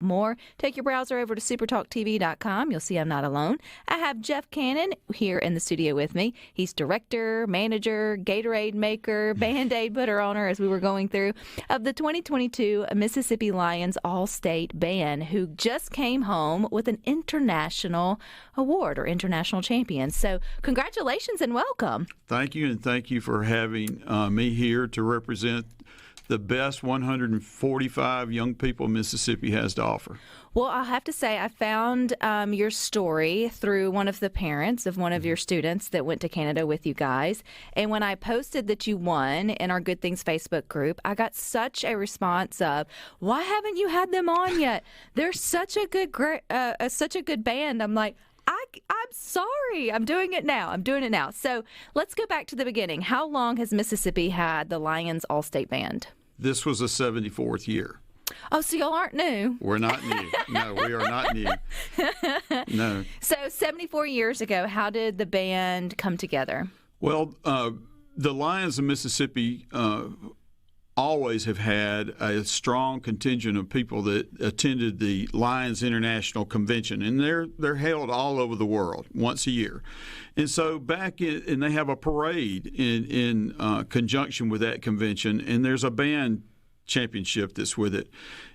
more, take your browser over to supertalktv.com. You'll see I'm not alone. I have Jeff Cannon here in the studio with me. He's director, manager, Gatorade maker, Band-Aid putter owner, as we were going through, of the 2022 Mississippi Lions All-State Band, who just came home with an international award or international champion. So congratulations and welcome. Thank you, and thank you for having me here to represent the best 145 young people Mississippi has to offer. Well, I'll have to say I found your story through one of the parents of one of your students that went to Canada with you guys. And when I posted that you won in our Good Things Facebook group, I got such a response of, why haven't you had them on yet? They're such a good band. I'm like, I'm sorry. I'm doing it now. So let's go back to the beginning. How long has Mississippi had the Lions All-State Band? This was the 74th year. Oh, so y'all aren't new. We're not new. No, we are not new. No. So 74 years ago, how did the band come together? Well, the Lions of Mississippi always have had a strong contingent of people that attended the Lions International Convention, and they're held all over the world once a year. And so and they have a parade in conjunction with that convention, and there's a band championship that's with it.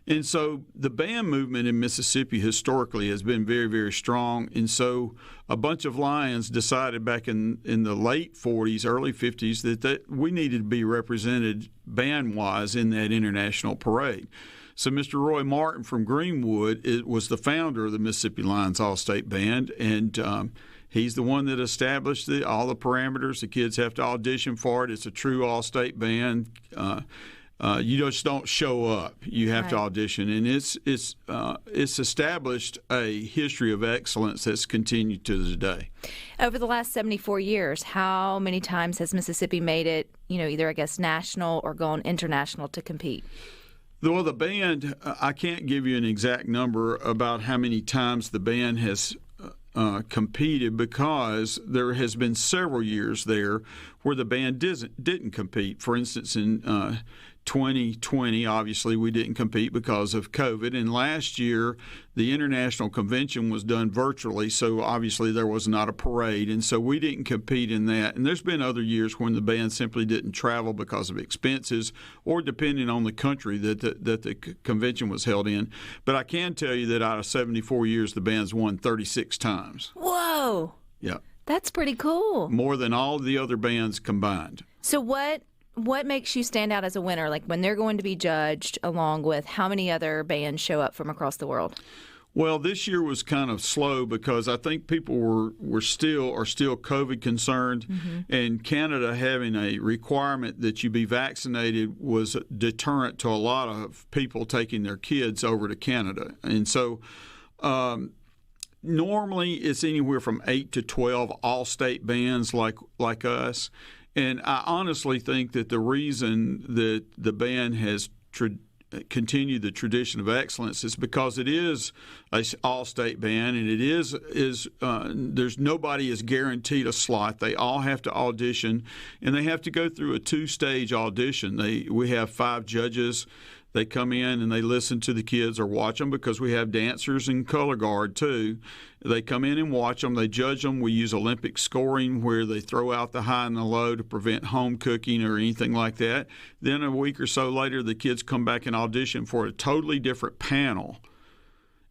And so the band movement in Mississippi historically has been very, very strong. And so a bunch of Lions decided back in the late 40s, early 50s, that we needed to be represented band-wise in that international parade. So Mr. Roy Martin from Greenwood was the founder of the Mississippi Lions All-State Band, and he's the one that established all the parameters. The kids have to audition for it. It's a true all-state band. You just don't show up. You have to audition, and it's established a history of excellence that's continued to this day. Over the last 74 years, how many times has Mississippi made it, either I guess national or gone international to compete? Well, the band, I can't give you an exact number about how many times the band has competed, because there has been several years there where the band didn't compete. For instance, in 2020, obviously, we didn't compete because of COVID. And last year, the international convention was done virtually, so obviously there was not a parade. And so we didn't compete in that. And there's been other years when the band simply didn't travel because of expenses or depending on the country that the convention was held in. But I can tell you that out of 74 years, the band's won 36 times. Whoa. Yeah. That's pretty cool. More than all the other bands combined. So what makes you stand out as a winner, like when they're going to be judged along with how many other bands show up from across the world? Well, this year was kind of slow because I think people are still COVID concerned, and Canada having a requirement that you be vaccinated was a deterrent to a lot of people taking their kids over to Canada. And so normally it's anywhere from 8 to 12 all-state bands like us. And I honestly think that the reason that the band has continued the tradition of excellence is because it is an all-state band, and it is there's nobody is guaranteed a slot. They all have to audition, and they have to go through a 2-stage audition. We have 5 judges. They come in and they listen to the kids or watch them, because we have dancers and color guard too. They come in and watch them. They judge them. We use Olympic scoring where they throw out the high and the low to prevent home cooking or anything like that. Then a week or so later, the kids come back and audition for a totally different panel.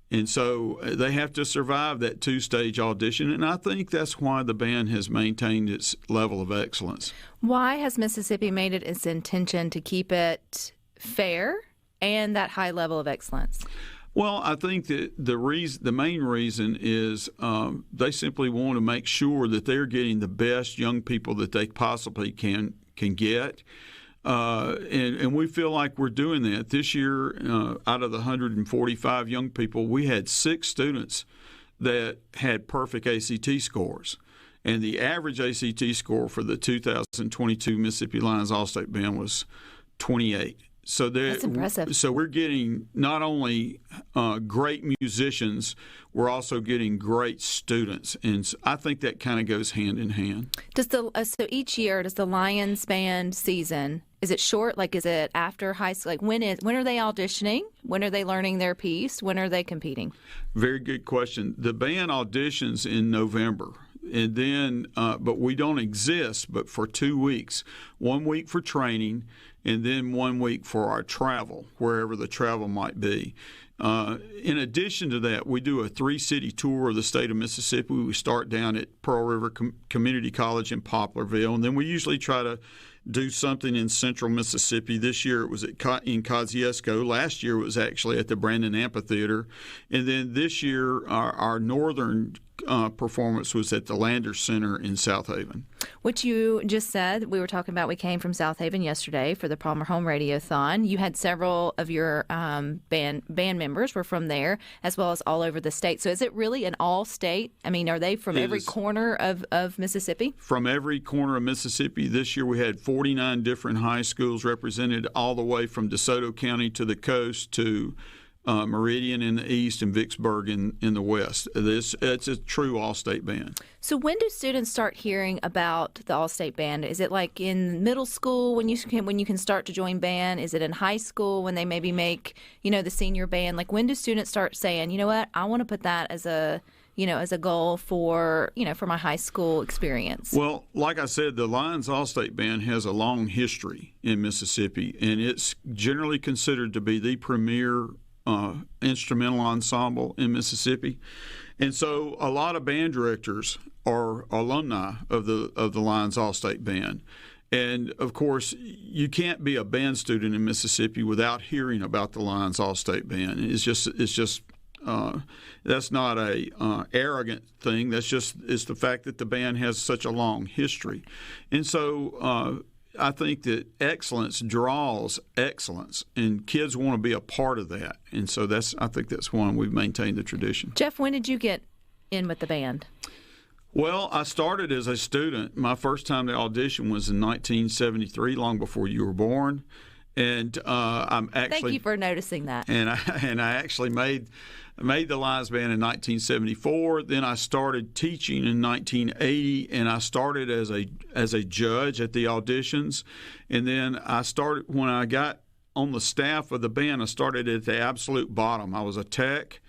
And so they have to survive that 2-stage audition, and I think that's why the band has maintained its level of excellence. Why has Mississippi made it its intention to keep it fair and that high level of excellence? Well, I think that the main reason is they simply want to make sure that they're getting the best young people that they possibly can get. And we feel like we're doing that. This year, out of the 145 young people, we had 6 students that had perfect ACT scores. And the average ACT score for the 2022 Mississippi Lions All-State Band was 28. So that's impressive. So we're getting not only great musicians, we're also getting great students, and I think that kind of goes hand in hand. So each year, does the Lions Band season is it short? Like, is it after high school? Like, when are they auditioning? When are they learning their piece? When are they competing? Very good question. The band auditions in November. And then, but we don't exist but for 2 weeks. 1 week for training, and then 1 week for our travel, wherever the travel might be. In addition to that, we do a 3-city tour of the state of Mississippi. We start down at Pearl River Community College in Poplarville, and then we usually try to do something in central Mississippi. This year it was in Kosciuszko. Last year it was actually at the Brandon Amphitheater. And then this year our northern performance was at the Landers Center in South Haven. Which you just said, we were talking about, we came from South Haven yesterday for the Palmer Home Radiothon. You had several of your band members were from there, as well as all over the state. So is it really an all-state? I mean, are they from every corner of Mississippi? From every corner of Mississippi. This year we had 49 different high schools represented, all the way from DeSoto County to the coast to Meridian in the east and Vicksburg in the west. It's a true all-state band. So when do students start hearing about the all-state band? Is it like in middle school when you can start to join band? Is it in high school when they maybe make, the senior band? Like, when do students start saying, you know what, I want to put that as a goal for my high school experience? Well, like I said, the Lions All-State Band has a long history in Mississippi, and it's generally considered to be the premier instrumental ensemble in Mississippi. And so a lot of band directors are alumni of the Lions All-State Band. And of course, you can't be a band student in Mississippi without hearing about the Lions All-State Band. It's just that's not a arrogant thing. It's the fact that the band has such a long history. And so I think that excellence draws excellence, and kids want to be a part of that. And so I think that's one we've maintained the tradition. Jeff, when did you get in with the band? Well, I started as a student. My first time to audition was in 1973, long before you were born. And I'm actually. Thank you for noticing that. And I actually made the Lions Band in 1974. Then I started teaching in 1980, and I started as a judge at the auditions. And then when I got on the staff of the band, I started at the absolute bottom. I was a tech.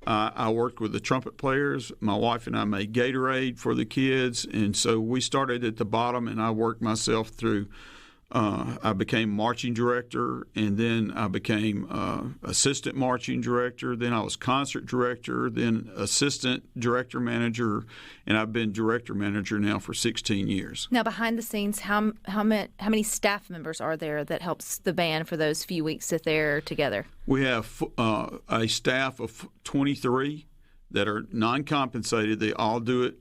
I worked with the trumpet players. My wife and I made Gatorade for the kids, and so we started at the bottom, and I worked myself through. I became marching director, and then I became assistant marching director. Then I was concert director, then assistant director manager, and I've been director manager now for 16 years. Now, behind the scenes, how many staff members are there that helps the band for those few weeks that they're together? We have a staff of 23 that are non-compensated. They all do it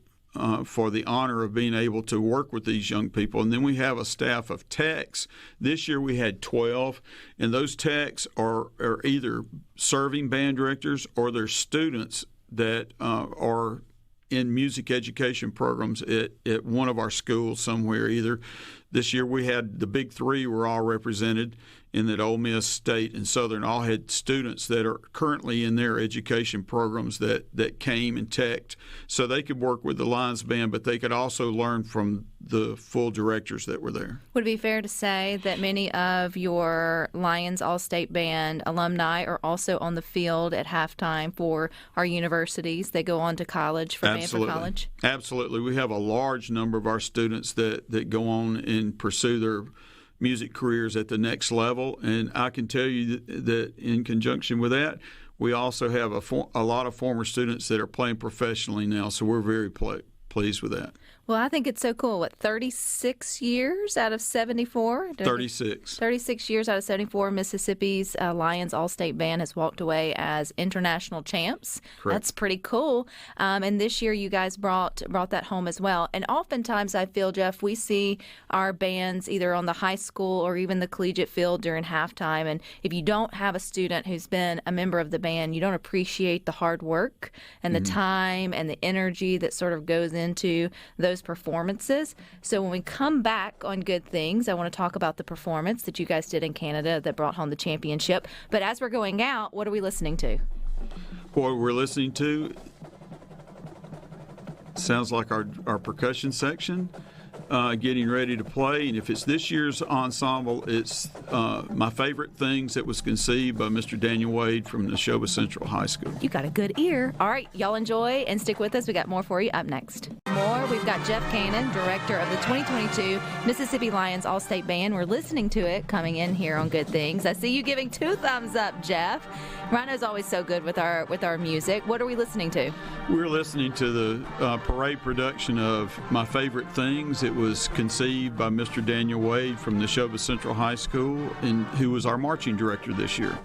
for the honor of being able to work with these young people. And then we have a staff of techs. This year we had 12, and those techs are either serving band directors or they're students that are in music education programs at one of our schools somewhere. Either this year we had the big three were all represented in that Ole Miss, State, and Southern all had students that are currently in their education programs that came and teched, so they could work with the Lions Band, but they could also learn from the full directors that were there. Would it be fair to say that many of your Lions All-State Band alumni are also on the field at halftime for our universities? They go on to college for band for college? Absolutely. We have a large number of our students that go on and pursue their music careers at the next level, and I can tell you that in conjunction with that, we also have a lot of former students that are playing professionally now, so we're very pleased with that. Well, I think it's so cool. 36 years out of 74? 36. 36 years out of 74, Mississippi's Lions All-State Band has walked away as international champs. Correct. That's pretty cool. And this year you guys brought that home as well. And oftentimes I feel, Jeff, we see our bands either on the high school or even the collegiate field during halftime. And if you don't have a student who's been a member of the band, you don't appreciate the hard work and the time and the energy that sort of goes into those performances. So when we come back on Good Things, I want to talk about the performance that you guys did in Canada that brought home the championship. But as we're going out, what are we listening to? What we're listening to sounds like our percussion section. getting ready to play. And if it's this year's ensemble, it's My Favorite Things that was conceived by Mr. Daniel Wade from Neshoba Central High School. You got a good ear. All right, y'all enjoy and stick with us. We got more for you up next. We've got Jeff Cannon, director of the 2022 Mississippi Lions All-State Band. We're listening to it coming in here on Good Things. I see you giving 2 thumbs up, Jeff. Rhino's always so good with our music. What are we listening to? We're listening to the parade production of My Favorite Things. It was conceived by Mr. Daniel Wade from Neshoba Central High School, and who was our marching director this year.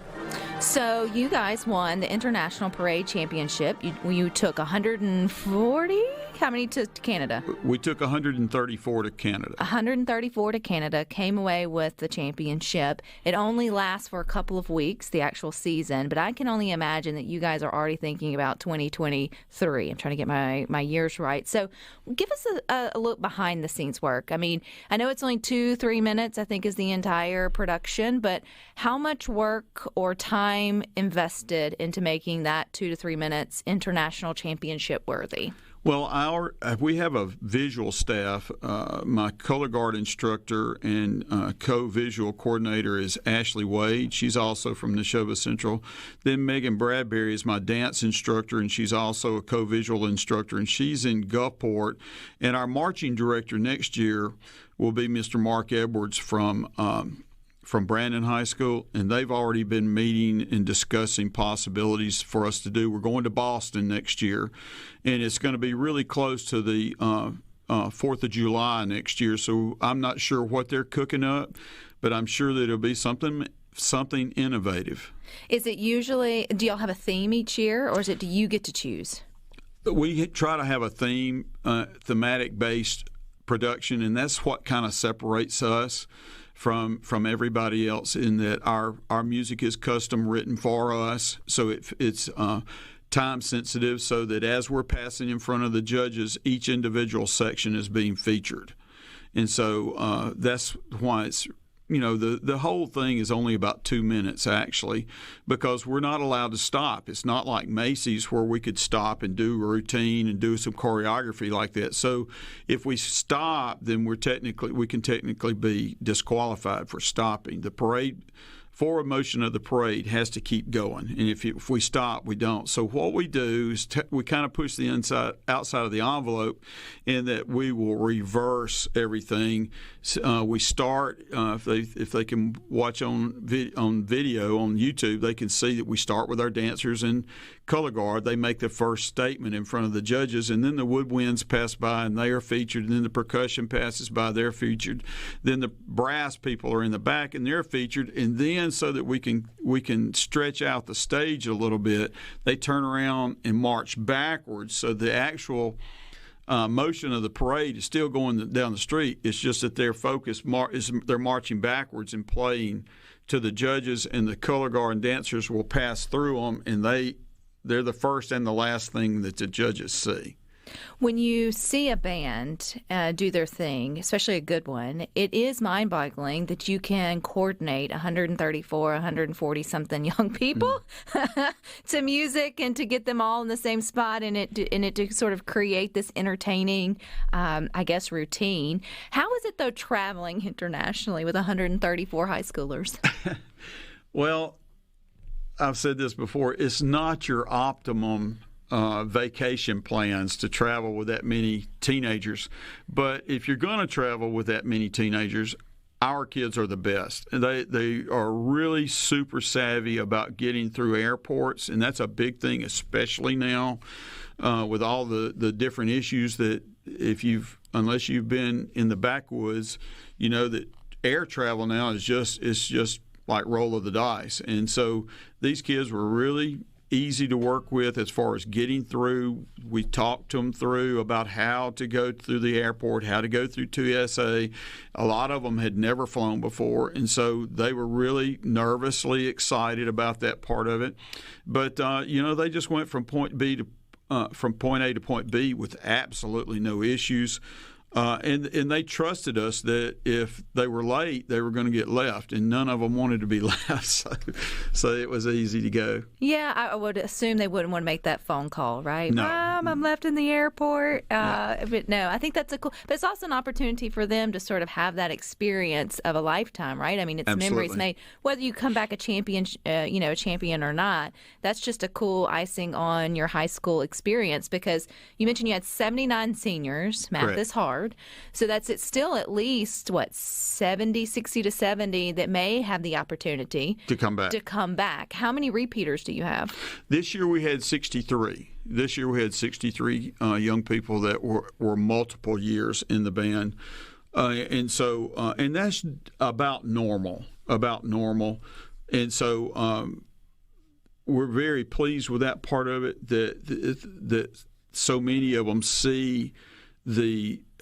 So you guys won the International Parade Championship. You took 140? How many to Canada? We took 134 to Canada. 134 to Canada, came away with the championship. It only lasts for a couple of weeks, the actual season, but I can only imagine that you guys are already thinking about 2023. I'm trying to get my years right. So give us a look behind the scenes work. I mean, I know it's only 2-3 minutes, I think, is the entire production, but how much work or time invested into making that 2 to 3 minutes international championship worthy? Well, we have a visual staff. My color guard instructor and co-visual coordinator is Ashley Wade. She's also from Neshoba Central. Then Megan Bradbury is my dance instructor, and she's also a co-visual instructor, and she's in Gulfport. And our marching director next year will be Mr. Mark Edwards from Brandon High School, and they've already been meeting and discussing possibilities for us to do. We're going to Boston next year, and it's going to be really close to the 4th of July next year, so I'm not sure what they're cooking up, but I'm sure that it'll be something innovative. Is it usually, do y'all have a theme each year, or do you get to choose? We try to have a thematic-based production, and that's what kind of separates us from everybody else, in that our music is custom written for us, so it's time sensitive, so that as we're passing in front of the judges, each individual section is being featured. And so that's why it's, the whole thing is only about 2 minutes, actually, because we're not allowed to stop. It's not like Macy's where we could stop and do a routine and do some choreography like that. So if we stop, then we can technically be disqualified for stopping. The parade, forward motion of the parade has to keep going, and if we stop, we don't. So what we do is we kind of push the outside of the envelope, in that we will reverse everything. We start, if they can watch on video on YouTube, they can see that we start with our dancers in color guard. They make the first statement in front of the judges, and then the woodwinds pass by and they are featured, and then the percussion passes by, they're featured. Then the brass people are in the back and they're featured, and then so that we can stretch out the stage a little bit, they turn around and march backwards. So the actual motion of the parade is still going down the street. It's just that their focus they're marching backwards and playing to the judges, and the color guard and dancers will pass through them, and they're the first and the last thing that the judges see. When you see a band do their thing, especially a good one, it is mind-boggling that you can coordinate 134, 140-something young people to music, and to get them all in the same spot, and it to sort of create this entertaining, routine. How is it, though, traveling internationally with 134 high schoolers? Well, I've said this before, it's not your optimum vacation plans to travel with that many teenagers. But if you're going to travel with that many teenagers, our kids are the best. They are really super savvy about getting through airports, and that's a big thing, especially now with all the different issues that unless you've been in the backwoods, you know that air travel now is just like roll of the dice. And so these kids were really easy to work with as far as getting through. We talked to them through about how to go through the airport, how to go through TSA. A lot of them had never flown before, and so they were really nervously excited about that part of it. But they just went from point A to point B with absolutely no issues. And they trusted us that if they were late, they were going to get left, and none of them wanted to be left. So it was easy to go. Yeah, I would assume they wouldn't want to make that phone call, right? No. Mom, I'm left in the airport. Yeah. But no, I think that's a cool. But it's also an opportunity for them to sort of have that experience of a lifetime, right? I mean, it's Absolutely. memories made. Whether you come back a champion, a champion or not, that's just a cool icing on your high school experience. Because you mentioned you had 79 seniors. Math Correct. is hard. So it's still at least, 60 to 70 that may have the opportunity To come back. How many repeaters do you have? This year we had 63. This year we had 63 young people that were multiple years in the band. And that's about normal. And so we're very pleased with that part of it, that so many of them see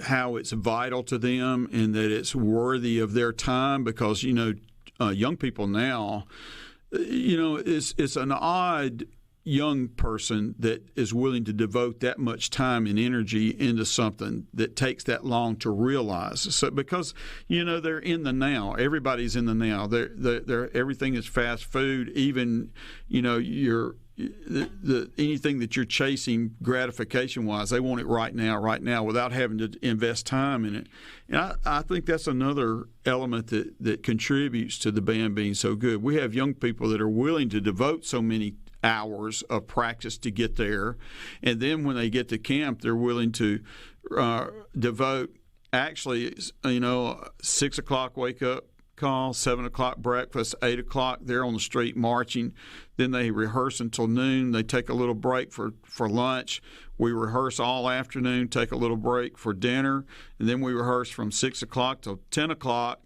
how it's vital to them and that it's worthy of their time, because young people now, it's an odd young person that is willing to devote that much time and energy into something that takes that long to realize. So because they're in the now, everybody's in the now. They're everything is fast food. Even anything that you're chasing gratification-wise, they want it right now, without having to invest time in it. And I think that's another element that contributes to the band being so good. We have young people that are willing to devote so many hours of practice to get there, and then when they get to camp, they're willing to devote, actually, 6 o'clock wake up call, 7 o'clock breakfast, 8 o'clock they're on the street marching. Then they rehearse until noon. They take a little break for lunch. We rehearse all afternoon, take a little break for dinner, and then we rehearse from 6 o'clock till 10 o'clock,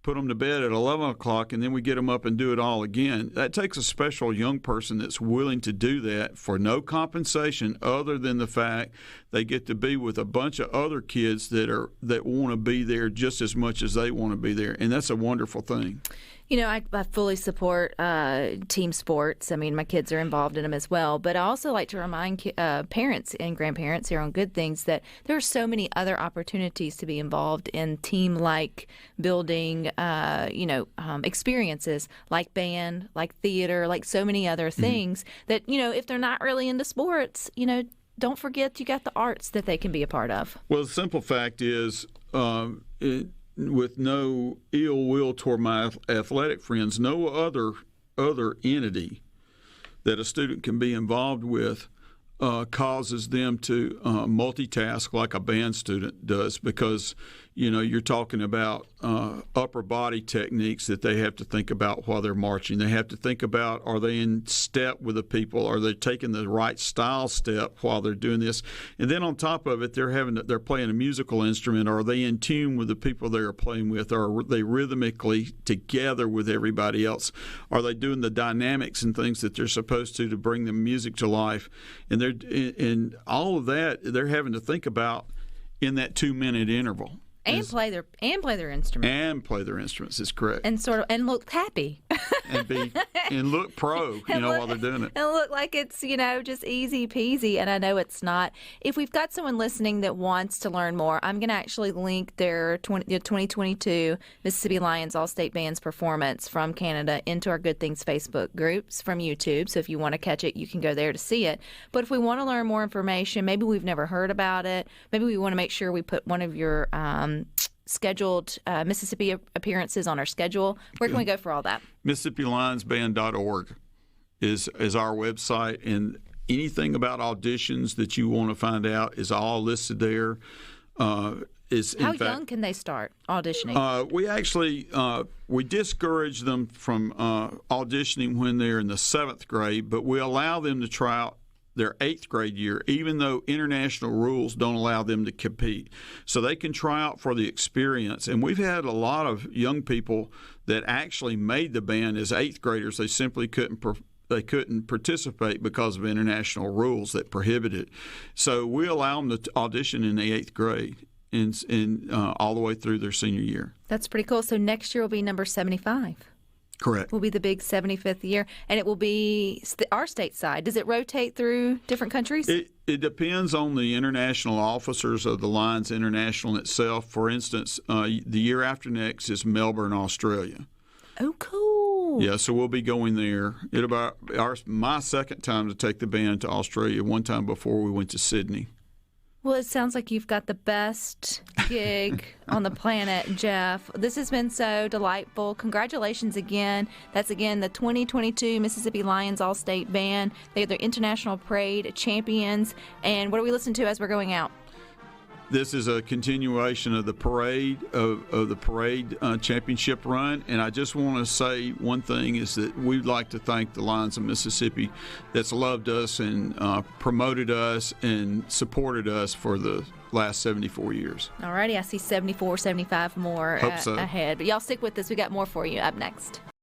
put them to bed at 11 o'clock, and then we get them up and do it all again. That takes a special young person that's willing to do that for no compensation other than the fact they get to be with a bunch of other kids that want to be there just as much as they want to be there, and that's a wonderful thing. I fully support team sports. I mean, my kids are involved in them as well. But I also like to remind parents and grandparents here on Good Things that there are so many other opportunities to be involved in team-like building, experiences like band, like theater, like so many other things that, if they're not really into sports, don't forget you got the arts that they can be a part of. Well, the simple fact is, with no ill will toward my athletic friends, no other entity that a student can be involved with causes them to multitask like a band student does, because you're talking about upper body techniques that they have to think about while they're marching. They have to think about, are they in step with the people? Are they taking the right style step while they're doing this? And then on top of it, they're playing a musical instrument. Are they in tune with the people they are playing with? Are they rhythmically together with everybody else? Are they doing the dynamics and things that they're supposed to bring the music to life? And all of that they're having to think about in that 2-minute interval. And play their instruments. And play their instruments is correct. And look happy. and look pro, while they're doing it. And look like it's, just easy peasy. And I know it's not. If we've got someone listening that wants to learn more, I'm going to actually link their 2022 Mississippi Lions Allstate Band's performance from Canada into our Good Things Facebook groups from YouTube. So if you want to catch it, you can go there to see it. But if we want to learn more information, maybe we've never heard about it, maybe we want to make sure we put one of your scheduled Mississippi appearances on our schedule. Where can we go for all that? MississippiLionsBand.org is our website, and anything about auditions that you want to find out is all listed there. How young can they start auditioning? We actually we discourage them from auditioning when they're in the 7th grade, but we allow them to try out their 8th grade year, even though international rules don't allow them to compete. So they can try out for the experience. And we've had a lot of young people that actually made the band as 8th graders. They simply couldn't participate because of international rules that prohibit it. So we allow them to audition in the 8th grade and all the way through their senior year. That's pretty cool. So next year will be number 75. Correct. Will be the big 75th year, and it will be our stateside. Does it rotate through different countries? It depends on the international officers of the Lions International itself. For instance, the year after next is Melbourne, Australia. Oh, cool. Yeah, so we'll be going there. My second time to take the band to Australia, one time before we went to Sydney. Well, it sounds like you've got the best gig on the planet, Jeff. This has been so delightful. Congratulations again. That's, again, the 2022 Mississippi Lions All-State Band. They're the International Parade champions. And what do we listen to as we're going out? This is a continuation of the parade championship run, and I just want to say one thing is that we'd like to thank the Lions of Mississippi that's loved us and promoted us and supported us for the last 74 years. All righty, I see 74, 75 more Hope so. ahead. But y'all stick with us. We got more for you up next.